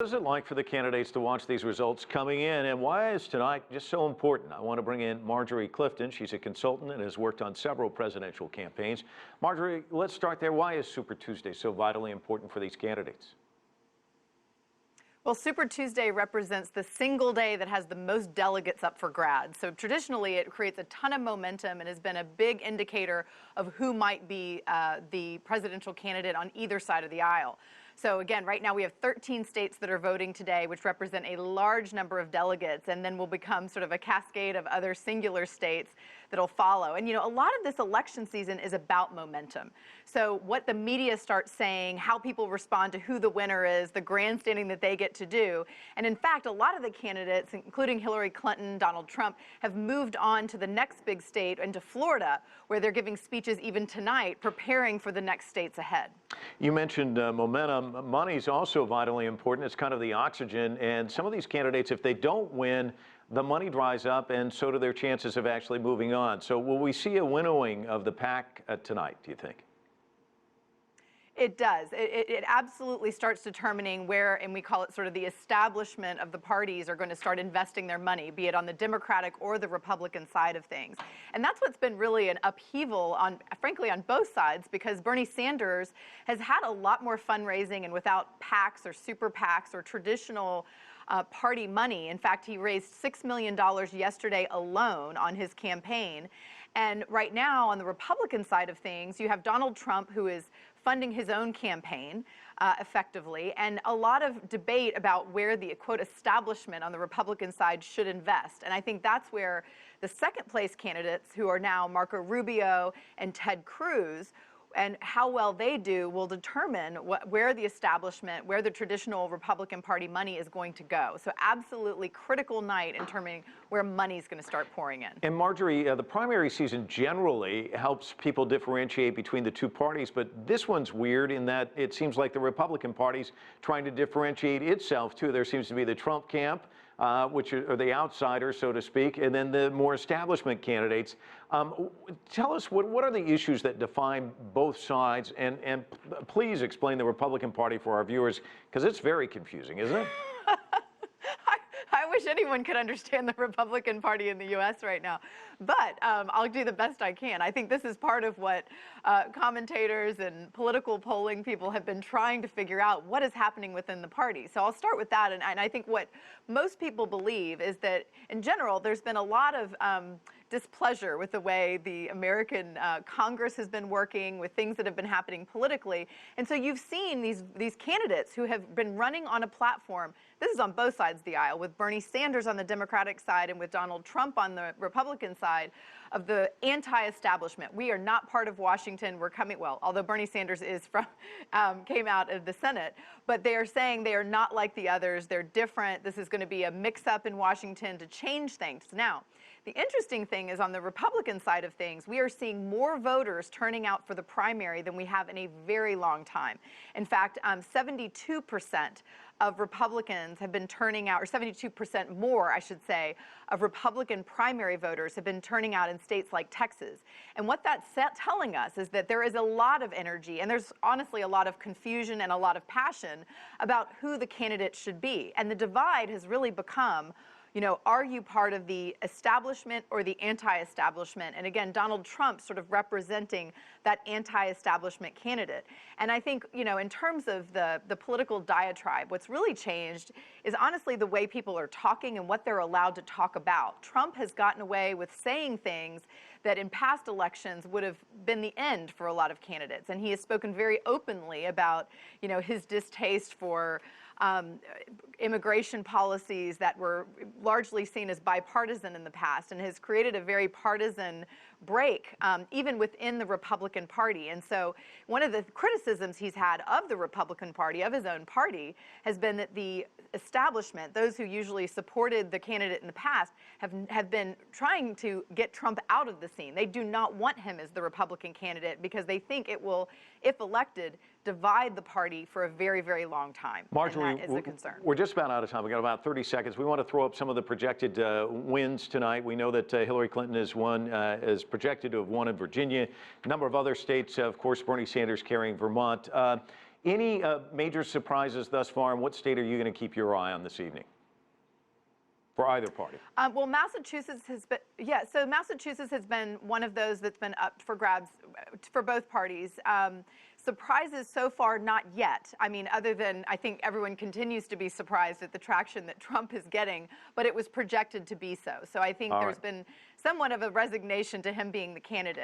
What is it like for the candidates to watch these results coming in, and why is tonight just so important? I want to bring in Marjorie Clifton. She's a consultant and has worked on several presidential campaigns. Marjorie, let's start there. Why is Super Tuesday so vitally important for these candidates? Well, Super Tuesday represents the single day that has the most delegates up for grabs. So traditionally, it creates a ton of momentum and has been a big indicator of who might be the presidential candidate on either side of the aisle. So again, right now we have 13 states that are voting today, which represent a large number of delegates, and then will become sort of a cascade of other singular states that'll follow. And a lot of this election season is about momentum. So what the media starts saying, how people respond to who the winner is, the grandstanding that they get to do. And in fact, a lot of the candidates, including Hillary Clinton, Donald Trump, have moved on to the next big state, into Florida, where they're giving speeches even tonight, preparing for the next states ahead. You mentioned momentum. Money is also vitally important. It's kind of the oxygen. And some of these candidates, if they don't win, the money dries up, and so do their chances of actually moving on. So will we see a winnowing of the pack tonight, do you think? It does. It absolutely starts determining where, and we call it sort of the establishment of the parties, are going to start investing their money, be it on the Democratic or the Republican side of things. And that's what's been really an upheaval, frankly, on both sides, because Bernie Sanders has had a lot more fundraising, and without PACs or super PACs or traditional party money. In fact, he raised $6 million yesterday alone on his campaign. And right now, on the Republican side of things, you have Donald Trump, who is funding his own campaign effectively, and a lot of debate about where the, quote, establishment on the Republican side should invest. And I think that's where the second place candidates, who are now Marco Rubio and Ted Cruz, and how well they do will determine where the establishment, where the traditional Republican Party money is going to go. So absolutely critical night in determining where money is going to start pouring in. And Marjorie, the primary season generally helps people differentiate between the two parties, but this one's weird in that it seems like the Republican Party's trying to differentiate itself too. There seems to be the Trump camp, which are the outsiders, so to speak, and then the more establishment candidates. Tell us, what are the issues that define both sides? And please explain the Republican Party for our viewers, because it's very confusing, isn't it? I wish anyone could understand the Republican Party in the U.S. right now, but I'll do the best I can. I think this is part of what commentators and political polling people have been trying to figure out, what is happening within the party. So I'll start with that, and I think what most people believe is that, in general, there's been a lot of displeasure with the way the American Congress has been working, with things that have been happening politically. And so you've seen these candidates who have been running on a platform. This is on both sides of the aisle, with Bernie Sanders on the Democratic side and with Donald Trump on the Republican side, of the anti-establishment. We are not part of Washington. We're coming, well, although Bernie Sanders is from, came out of the Senate, but they are saying they are not like the others. They're different. This is going to be a mix-up in Washington to change things. Now, the interesting thing is, on the Republican side of things, we are seeing more voters turning out for the primary than we have in a very long time. In fact, 72% of Republicans have been turning out, or 72% more, I should say, of Republican primary voters have been turning out in states like Texas. And what that's telling us is that there is a lot of energy, and there's honestly a lot of confusion and a lot of passion about who the candidate should be. And the divide has really become, are you part of the establishment or the anti-establishment? And again, Donald Trump sort of representing that anti-establishment candidate. And I think, in terms of the political diatribe, what's really changed is honestly the way people are talking and what they're allowed to talk about. Trump has gotten away with saying things that in past elections would have been the end for a lot of candidates. And he has spoken very openly about, his distaste for immigration policies that were largely seen as bipartisan in the past, and has created a very partisan break, even within the Republican Party. And so one of the criticisms he's had of the Republican Party, of his own party, has been that the establishment, those who usually supported the candidate in the past, have been trying to get Trump out of the scene. They do not want him as the Republican candidate because they think it will, if elected, divide the party for a very, very long time. Marjorie, and that is a concern. We're just about out of time. We've got about 30 seconds. We want to throw up some of the projected wins tonight. We know that Hillary Clinton is projected to have won in Virginia. A number of other states, of course, Bernie Sanders carrying Vermont. Any major surprises thus far, and what state are you going to keep your eye on this evening for either party? Well, Massachusetts has been, yeah, so Massachusetts has been one of those that's been up for grabs for both parties. Surprises so far, not yet. I mean, other than I think everyone continues to be surprised at the traction that Trump is getting, but it was projected to be so. So I think there's been somewhat of a resignation to him being the candidate.